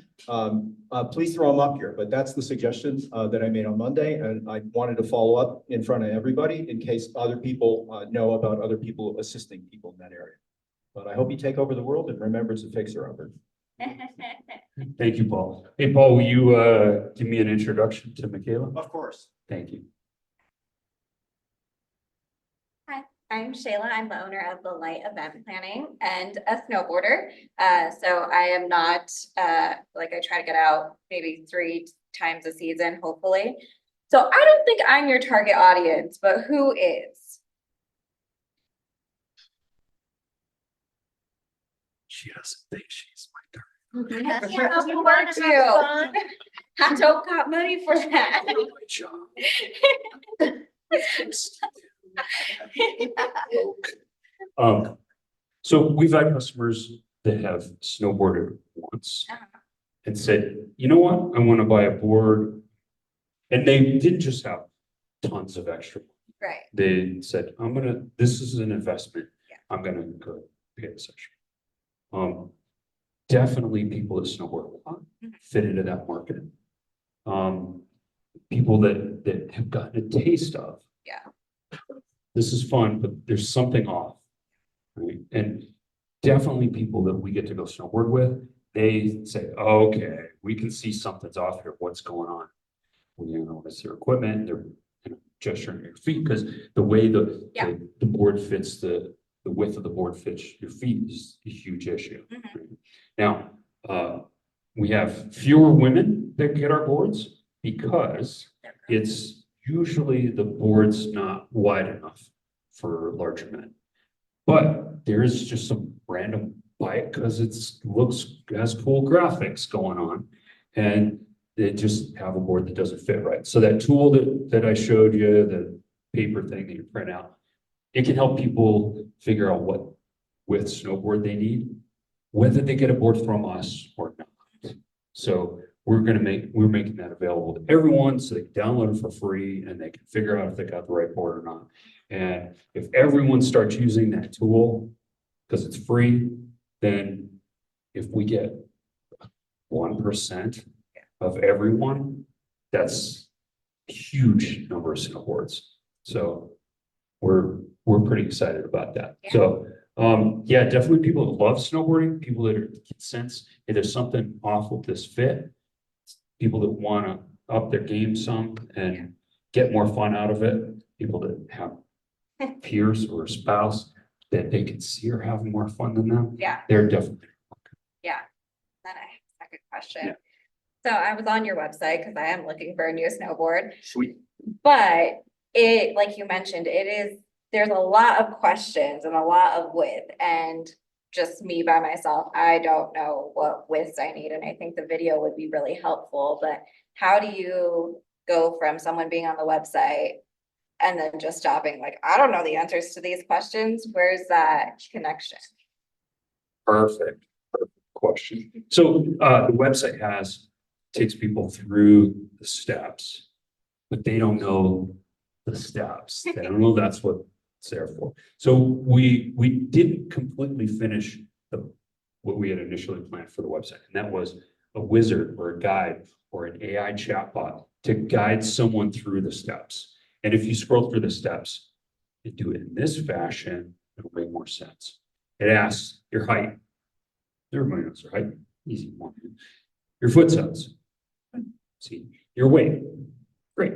please throw them up here. But that's the suggestions that I made on Monday, and I wanted to follow up in front of everybody in case other people know about other people assisting people in that area. But I hope you take over the world, and remember, it's a fixer-upper. Thank you, Paul. Hey, Paul, will you give me an introduction to Michaela? Of course. Thank you. Hi, I'm Shayla. I'm the owner of The Light Event Planning and a snowboarder. So I am not, I try to get out maybe 3 times a season, hopefully. So I don't think I'm your target audience, but who is? She doesn't think she's my I target. can't You wanna afford have to. I don't got money for that. My job. So we've had customers that have snowboarded once and said, you know what, I want to buy a board. And they didn't just have tons of extra. Right. They said, this is an investment. Yeah. I'm gonna go pay this extra. Definitely people that snowboard a lot fit into that market. People that have gotten a taste of. Yeah. This is fun, but there's something off. Right? And definitely people that we get to go snowboard with, they say, oh, okay, we can see something's off here. What's going on? It's their equipment, they're gesturing your feet, because the way the board fits, the width of the board fits your feet is a huge issue. Mm-hmm. Now, we have fewer women that get our boards because it's usually the board's not wide enough for larger men. But there is just some random buy it because has cool graphics going on, and they just have a board that doesn't fit right. So that tool that I showed you, the paper thing that you print out, it can help people figure out what width snowboard they need, whether they get a board from us or not. So we're making that available to everyone so they can download it for free and they can figure out if they got the right board or not. And if everyone starts using that tool, because it's free, then if we get 1% of everyone, that's a huge number of snowboards. So we're pretty excited about that. Yeah. So definitely people that love snowboarding, people that can sense, hey, there's something off with this fit, people that want to up their game some and get more fun out of it, people that have peers or a spouse that they can see are having more fun than them. Yeah. They're definitely. Yeah. Then I have a second question. Yeah. So I was on your website because I am looking for a new snowboard, Sweet. but like you mentioned, there's a lot of questions and a lot of width, and just me by myself, I don't know what widths I need. And I think the video would be really helpful, but how do you go from someone being on the website and then just stopping, like, I don't know the answers to these questions? Where's that connection? Perfect question. So the website takes people through the steps, but they don't know the steps. They don't know that's what it's there for. So we didn't completely finish what we had initially planned for the website, and that was a wizard or a guide or an AI chatbot to guide someone through the steps. And if you scroll through the steps and do it in this fashion, it'll make more sense. It asks your height. Everybody knows their height. Easy one. Your foot size. See, your weight. Great.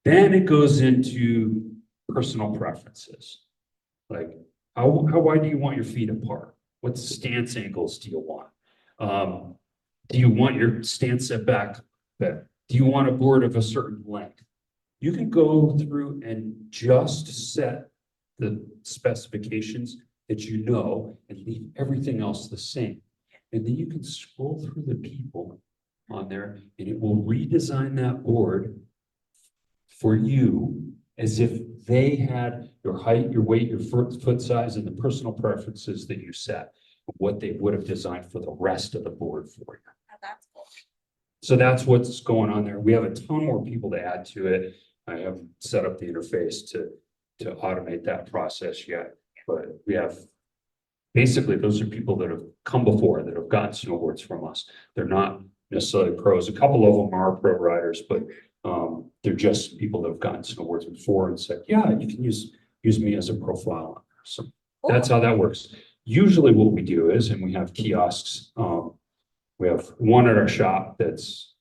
Then it goes into personal preferences. Like how wide do you want your feet apart? What stance angles do you want? Do you want your stand setback better? Do you want a board of a certain length? You can go through and just set the specifications that you know and leave everything else the same. And then you can scroll through the people on there and it will redesign that board for you as if they had your height, your weight, your foot size, and the personal preferences that you set, what they would have designed for the rest of the board for you. Oh, that's cool. So that's what's going on there. We have a ton more people to add to it. I haven't set up the interface to automate that process yet, but we have basically those are people that have come before that have gotten snowboards from us. They're not necessarily pros. A couple of them are pro riders, but they're just people that have gotten snowboards before and said, yeah, you can use me as a profile on there. So that's how that works. Usually what we do is, and we have kiosks, we have one at our shop that's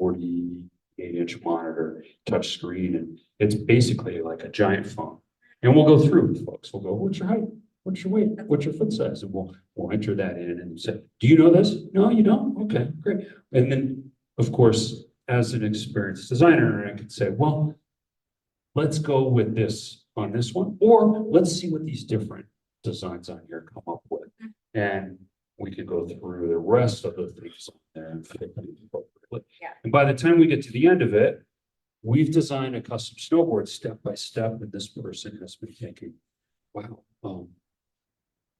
48-inch monitor, touch screen, and it's basically like a giant phone. And we'll go through with folks. We'll go, what's your height? What's your weight? What's your foot size? And we'll enter that in and say, do you know this? No, you don't? Okay, great. And then, of course, as an experienced designer, I could say, well, let's go with this on this one, or let's see what these different designs on here come up with. And we could go through the rest of the things on there and fit them appropriately. Yeah. And by the time we get to the end of it, we've designed a custom snowboard step by step, and this person has been thinking, wow,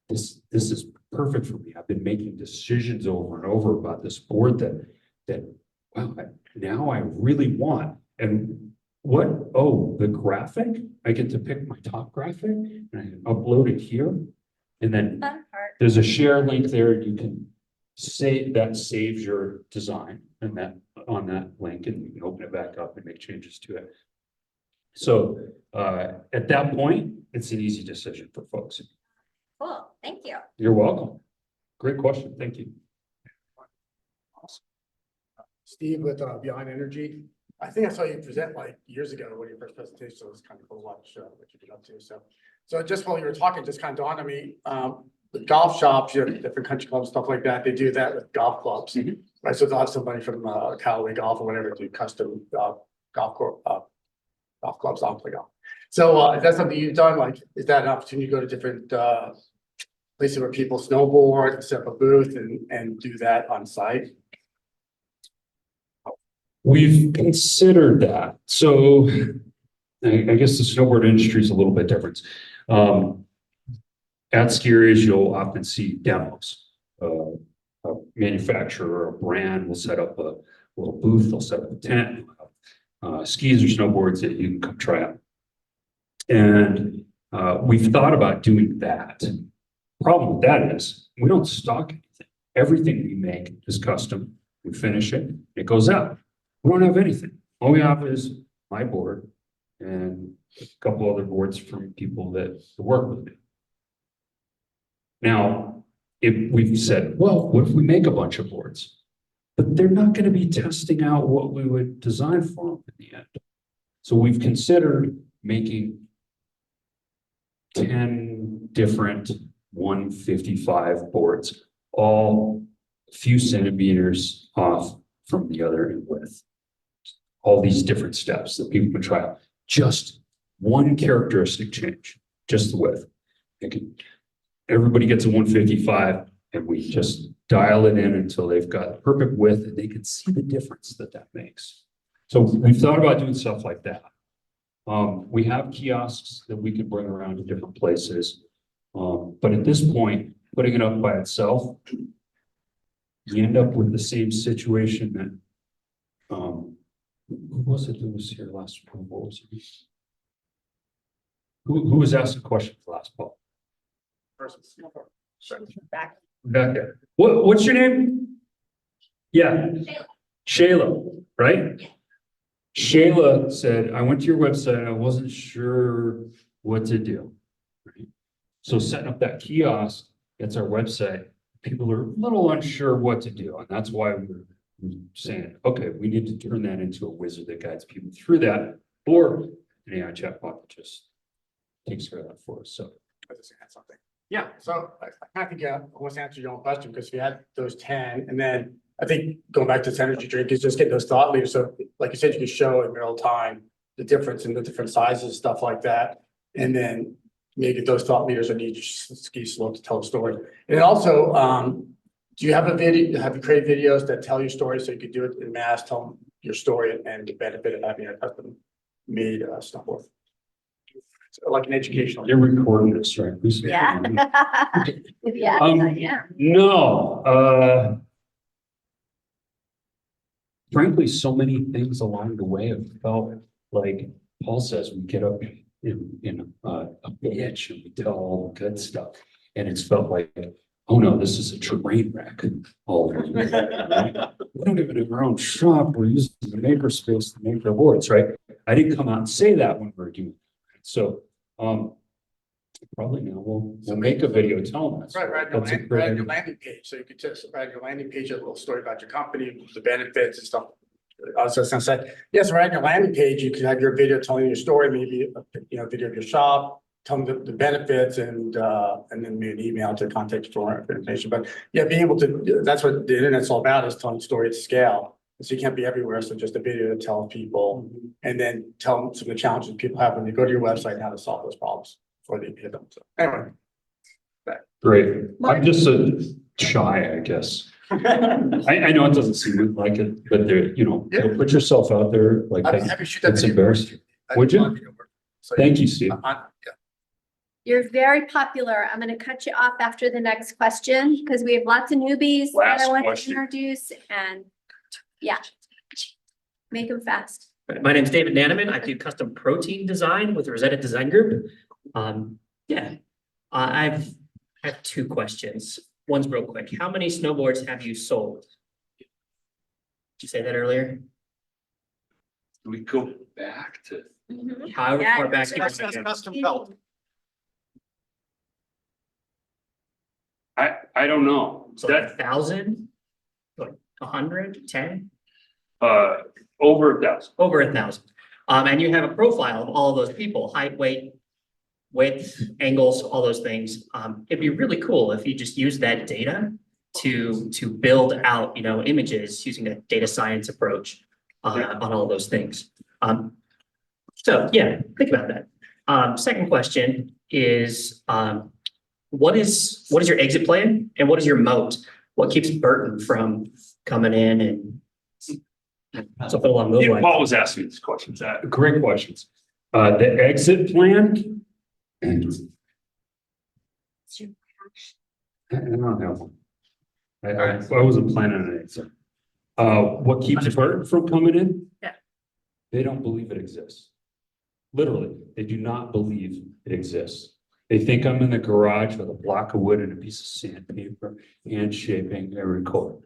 this is perfect for me. I've been making decisions over and over about this board that wow, now I really want. And what? Oh, the graphic, I get to pick my top graphic and I can upload it here. And then Fun part. there's a share link there. You can say that saves your design and that on that link, and you can open it back up and make changes to it. So at that point, it's an easy decision for folks. Cool, thank you. You're welcome. Great question. Thank you. Steve with Beyond Energy. I think I saw you present like years ago when your first presentation was kind of cool to watch what you've been up to. So just while you were talking, just kind of dawned on me, the golf shops, you know, different country clubs, stuff like that, they do that with golf clubs. Right, so they'll have somebody from Callaway Golf or whatever do custom golf clubs, I'll play golf. So is that something you've done? Like, is that an opportunity to go to different places where people snowboard, set up a booth and do that on site? We've considered that. So I guess the snowboard industry is a little bit different. At ski areas, you'll often see demos. A manufacturer or a brand will set up a little booth, they'll set up a tent, skis or snowboards that you can come try out. And we've thought about doing that. Problem with that is we don't stock anything. Everything we make is custom. We finish it, it goes out. We don't have anything. All we have is my board and a couple other boards from people that work with me. Now, if we've said, well, what if we make a bunch of boards? But they're not going to be testing out what we would design for them in the end. So we've considered making 10 different 155 boards, all a few centimeters off from the other in width. All these different steps that people can try out. Just one characteristic change, just the width. Everybody gets a 155 and we just dial it in until they've got the perfect width and they can see the difference that makes. So we've thought about doing stuff like that. We have kiosks that we can bring around to different places. But at this point, putting it up by itself, you end up with the same situation that, who was it that was here last? What was it? Who was asking questions last fall? Back. Back there. What's your name? Yeah. Shayla, right? Yeah. Shayla said, I went to your website, I wasn't sure what to do. Right? So setting up that kiosk, that's our website. People are a little unsure what to do. And that's why we're saying, okay, we need to turn that into a wizard that guides people through that, or an AI chatbot that just takes care of that for us. So I just had something. Yeah, so I think, almost answered your own question, because we had those 10, and then I think going back to this energy drink is just getting those thought leaders. So like you said, you can show in real time the difference in the different sizes, stuff like that. And then maybe those thought leaders on each ski slope to tell a story. And also, do you have a video, have you created videos that tell your story, so you could do it in mass, tell them your story and the benefit of having a custom made snowboard? So like an educational. You're recording this, right? Who's- Yeah. Yeah, yeah. No, frankly, so many things along the way have felt like Paul says, we get up in a bitch and we tell all the good stuff. And it's felt like, oh no, this is a train wreck. All over. We don't even have our own shop. We're using the makerspace to make our boards, right? I didn't come out and say that when we were doing it. So, probably now we'll make a video telling us. Right, That's a right, great right, your idea. landing page, so you could just write your landing page, a little story about your company, the benefits and stuff. I was just gonna say, yes, right, on your landing page, you could have your video telling your story, maybe, video of your shop, tell them the benefits and then maybe an email to contact for information, but yeah, being able to, that's what the internet's all about, is telling story at scale. So you can't be everywhere, so just a video to tell people, and then tell them some of the challenges people have when they go to your website and how to solve those problems before they hit them, so anyway. Great. I'm just shy, I guess. I know it doesn't seem like it, but there, you'll put yourself out there like I'd be that. happy to shoot that It's video. embarrassing. Would you? Thank you, Steve. Yeah. You're very popular. I'm gonna cut you off after the next question because we have lots of newbies that I Last want to question. introduce and yeah. Make them fast. My name's David Nanaman. I do custom protein design with Rosetta Design Group. I've had two questions. One's real quick. How many snowboards have you sold? Did you say that earlier? We go back to. However Yeah, far back. That's custom felt. I don't know. So like 1,000? Like 100, 10? Over 1,000. Over 1,000. And you have a profile of all of those people, height, weight, width, angles, all those things. It'd be really cool if you just use that data to build out, images using a data science approach on all those things. So yeah, think about that. Second question is, what is your exit plan and what is your moat? What keeps Burton from coming in and something along those lines? Paul was asking these questions. Great questions. The exit plan. I don't have one. I wasn't planning on an exit. What keeps Burton from coming in? Yeah. They don't believe it exists. Literally, they do not believe it exists. They think I'm in the garage with a block of wood and a piece of sandpaper, hand shaping every chord.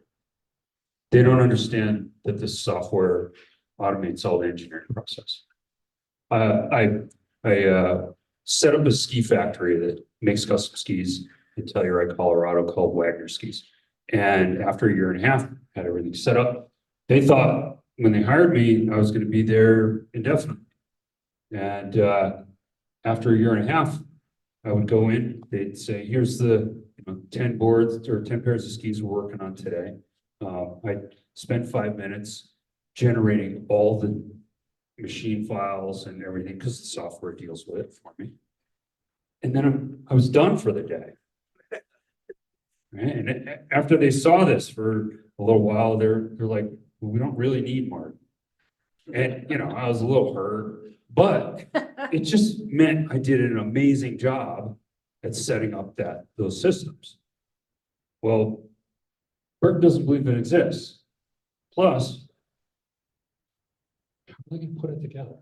They don't understand that this software automates all the engineering process. I set up a ski factory that makes custom skis in Telluride, Colorado, called Wagner Skis. And after a year and a half, had everything set up. They thought when they hired me, I was going to be there indefinitely. And after a year and a half, I would go in, they'd say, here's the 10 boards or 10 pairs of skis we're working on today. I spent 5 minutes generating all the machine files and everything because the software deals with it for me. And then I was done for the day. Right? And after they saw this for a little while, they're like, well, we don't really need Mark. And I was a little hurt, but it just meant I did an amazing job at setting up those systems. Well, Burton doesn't believe it exists. Plus, how are they going to put it together?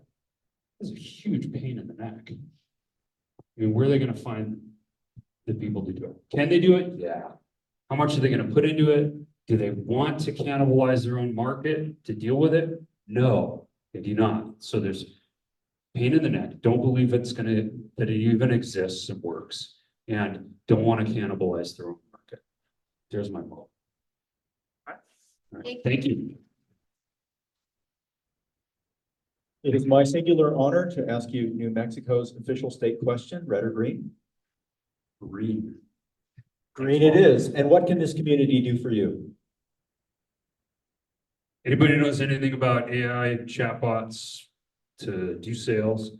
It's a huge pain in the neck. I mean, where are they going to find the people to do it? Can they do it? Yeah. How much are they going to put into it? Do they want to cannibalize their own market to deal with it? No, they do not. So there's pain in the neck. Don't believe that it even exists and works, and don't want to cannibalize their own market. There's my goal. All right. Thank you. It is my singular honor to ask you New Mexico's official state question, red or green. Green. Green it is. And what can this community do for you? Anybody knows anything about AI chatbots to do sales?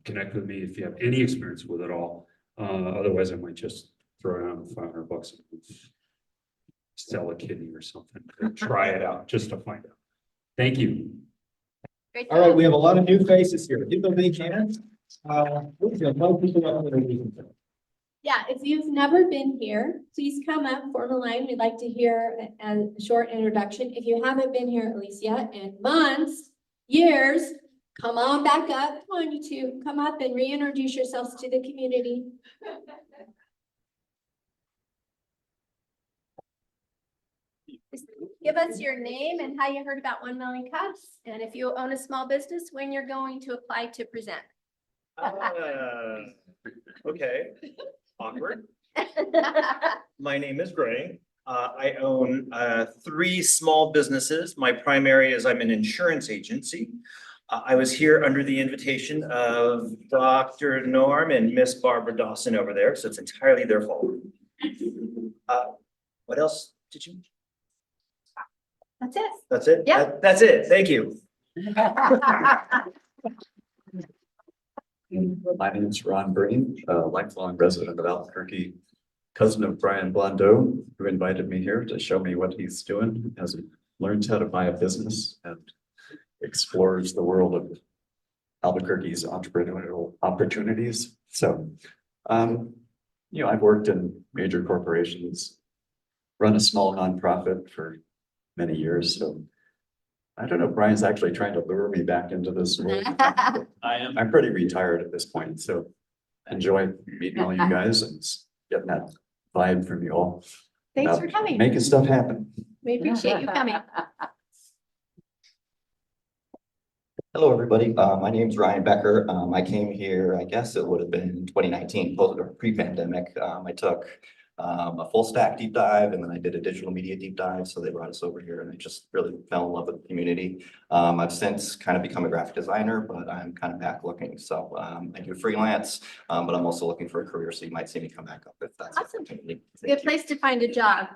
Connect with me if you have any experience with it all. Otherwise I might just throw down $500 and sell a kidney or something. Try it out just to find out. Thank you. Great All right, job. we have a lot of new faces here. Give them a big hand. Please invite people up to the meeting. Yeah, if you've never been here, please come up, form a line. We'd like to hear a short introduction. If you haven't been here, Alicia, in months, years, come on back up. Come on, you two, come up and reintroduce yourselves to the community. Just give us your name and how you heard about 1 Million Cups, and if you own a small business, when you're going to apply to present. Okay, awkward. My name is Gray. I own 3 small businesses. My primary is I'm an insurance agency. I was here under the invitation of Dr. Norm and Miss Barbara Dawson over there, so it's entirely their fault. What else did you? That's it. That's it? Yeah. That's it. Thank you. My name is Ron Breen, a lifelong resident of Albuquerque, cousin of Brian Blondeau, who invited me here to show me what he's doing as he learns how to buy a business and explores the world of Albuquerque's entrepreneurial opportunities. So, I've worked in major corporations, run a small nonprofit for many years. So I don't know, Brian's actually trying to lure me back into this world. I'm pretty retired at this point, so enjoy meeting all you guys and getting that vibe from you all. Thanks about for coming. Making stuff happen. We appreciate you coming. Hello, everybody. My name is Ryan Becker. I came here, I guess it would have been in 2019, pre-pandemic. I took a full stack deep dive, and then I did a digital media deep dive. So they brought us over here, and I just really fell in love with the community. I've since kind of become a graphic designer, but I'm kind of back looking. So I do freelance, but I'm also looking for a career. So you might see me come back up if that's an Awesome. opportunity. It's a good place to find a job.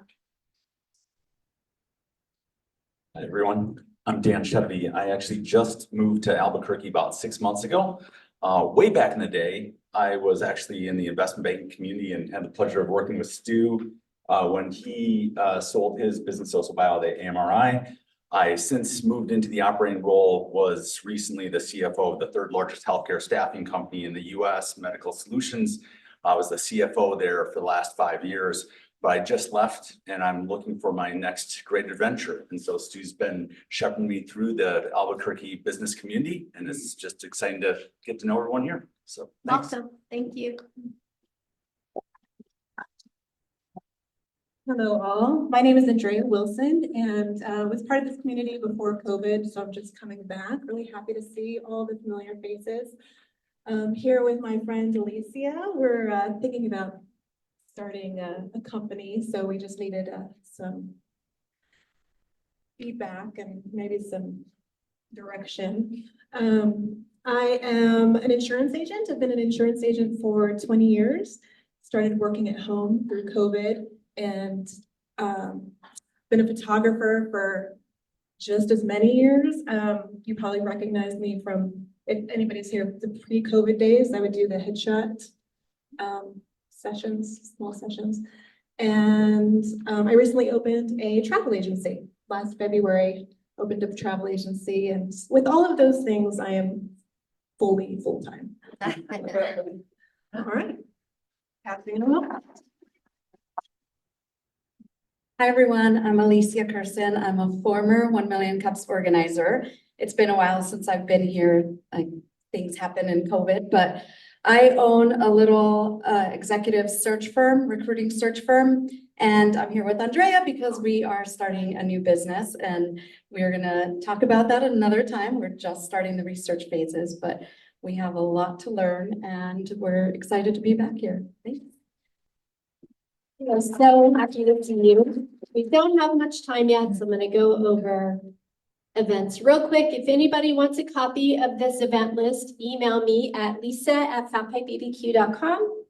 Hi, everyone. I'm Dan Chevy. I actually just moved to Albuquerque about 6 months ago. Way back in the day, I was actually in the investment banking community and had the pleasure of working with Stu when he sold his business social bio to AMRI. I since moved into the operating role, was recently the CFO of the 3rd largest healthcare staffing company in the US, Medical Solutions. I was the CFO there for the last 5 years. But I just left and I'm looking for my next great adventure. And so Stu's been shepherding me through the Albuquerque business community, and it's just exciting to get to know everyone here. So thanks. Awesome. Thank you. Hello all, my name is Andrea Wilson and was part of this community before COVID, so I'm just coming back. Really happy to see all the familiar faces. Here with my friend Alicia, we're thinking about starting a company, so we just needed some feedback and maybe some direction. I am an insurance agent. I've been an insurance agent for 20 years. Started working at home through COVID and been a photographer for just as many years. You probably recognize me from, if anybody's here, the pre-COVID days. I would do the headshot sessions, small sessions. And I recently opened a travel agency. Last February, opened up a travel agency. And with all of those things, I am fully full-time. All right. Passing it along. Hi, everyone. I'm Alicia Carson. I'm a former 1 Million Cups organizer. It's been a while since I've been here. Things happen in COVID, but I own a little executive search firm, recruiting search firm, and I'm here with Andrea because we are starting a new business, and we're gonna talk about that another time. We're just starting the research phases, but we have a lot to learn, and we're excited to be back here. Thanks. I'm so happy to see you. We don't have much time yet, so I'm gonna go over events real quick. If anybody wants a copy of this event list, email me at lisa@fatpipebbq.com.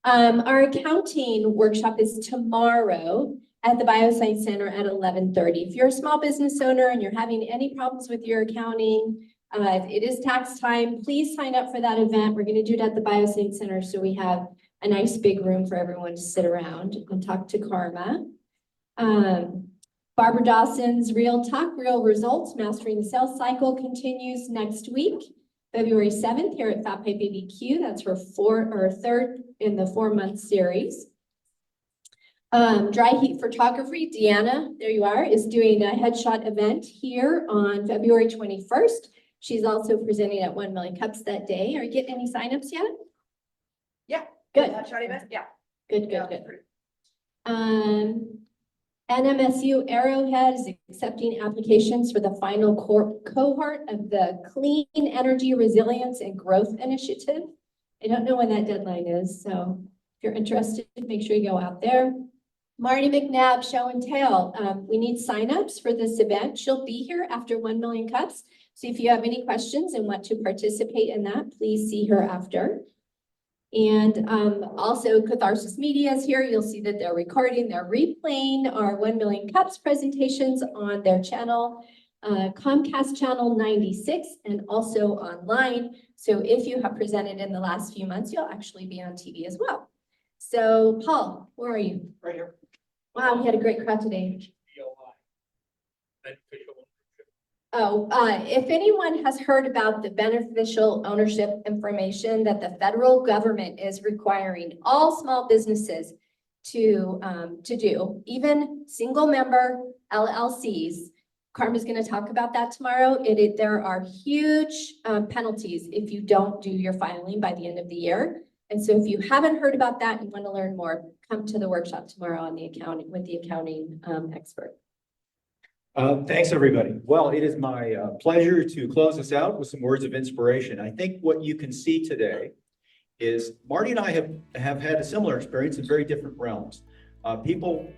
Our accounting workshop is tomorrow at the Bioscience Center at 11:30. If you're a small business owner and you're having any problems with your accounting, it is tax time, please sign up for that event. We're gonna do it at the Bioscience Center, so we have a nice big room for everyone to sit around and talk to Karma. Barbara Dawson's Real Talk, Real Results, Mastering the Sales Cycle continues next week, February 7th here at Fat Pipe BBQ. That's her third in the 4-month series. Dry Heat Photography, Deanna, there you are, is doing a headshot event here on February 21st. She's also presenting at 1 Million Cups that day. Are you getting any signups yet? Yeah. Good. Yeah. Good. NMSU Arrowhead is accepting applications for the final cohort of the Clean Energy Resilience and Growth Initiative. I don't know when that deadline is, so if you're interested, make sure you go out there. Marty McNabb Show and Tell. We need signups for this event. She'll be here after 1 Million Cups. So if you have any questions and want to participate in that, please see her after. And also Catharsis Media is here. You'll see that they're recording, they're replaying our 1 Million Cups presentations on their channel, Comcast channel 96, and also online. So if you have presented in the last few months, you'll actually be on TV as well. So Paul, where are you? Right here. Wow, we had a great crowd today. Oh, if anyone has heard about the beneficial ownership information that the federal government is requiring all small businesses to do, even single member LLCs, Karma's going to talk about that tomorrow. There are huge penalties if you don't do your filing by the end of the year. And so if you haven't heard about that and want to learn more, come to the workshop tomorrow on the accounting with the accounting expert. Thanks, everybody. Well, it is my pleasure to close us out with some words of inspiration. I think what you can see today is Marty and I have had a similar experience in very different realms. People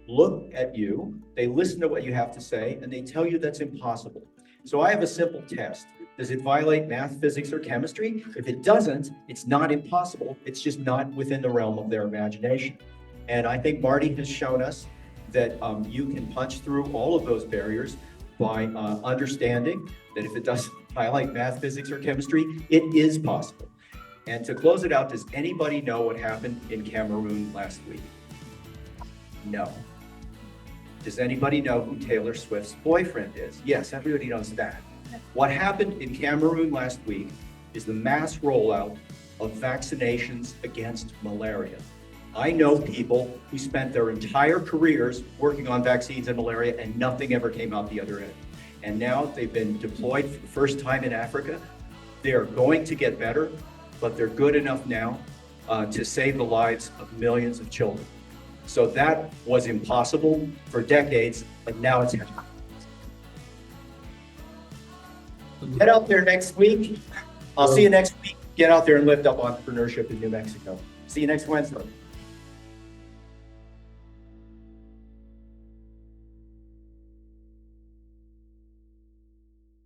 look at you, they listen to what you have to say, and they tell you that's impossible. So I have a simple test. Does it violate math, physics, or chemistry? If it doesn't, it's not impossible. It's just not within the realm of their imagination. And I think Marty has shown us that you can punch through all of those barriers by understanding that if it doesn't violate math, physics, or chemistry, it is possible. And to close it out, does anybody know what happened in Cameroon last week? No. Does anybody know who Taylor Swift's boyfriend is? Yes, everybody knows that. What happened in Cameroon last week is the mass rollout of vaccinations against malaria. I know people who spent their entire careers working on vaccines and malaria and nothing ever came out the other end. And now they've been deployed for the first time in Africa. They're going to get better, but they're good enough now to save the lives of millions of children. So that was impossible for decades, but now it's happening. Get out there next week. I'll see you next week. Get out there and lift up entrepreneurship in New Mexico. See you next Wednesday.